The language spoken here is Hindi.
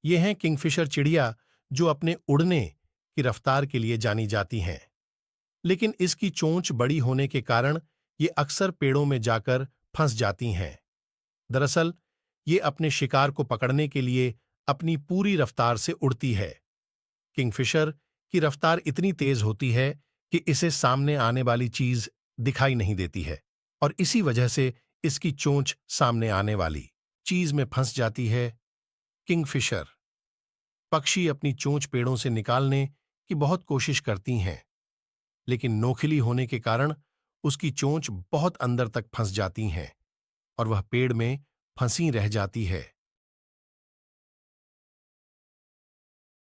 ये हैं किंगफिशर चिड़िया, जो अपने उड़ने की रफ्तार के लिए जानी जाती हैं। लेकिन इसकी चोंच बड़ी होने के कारण ये अक्सर पेड़ों में जाकर फंस जाती हैं। दरअसल ये अपने शिकार को पकड़ने के लिए अपनी पूरी रफ्तार से उड़ती है। किंगफिशर की रफ्तार इतनी तेज होती है कि इसे सामने आने वाली चीज दिखाई नहीं देती है, और इसी वजह से इसकी चोंच सामने आने वाली चीज में फंस जाती है। किंगफिशर पक्षी अपनी चोंच पेड़ों से निकालने की बहुत कोशिश करती हैं, लेकिन नोखिली होने के कारण उसकी चोंच बहुत अंदर तक फंस जाती हैं और वह पेड़ में फंसी रह जाती है।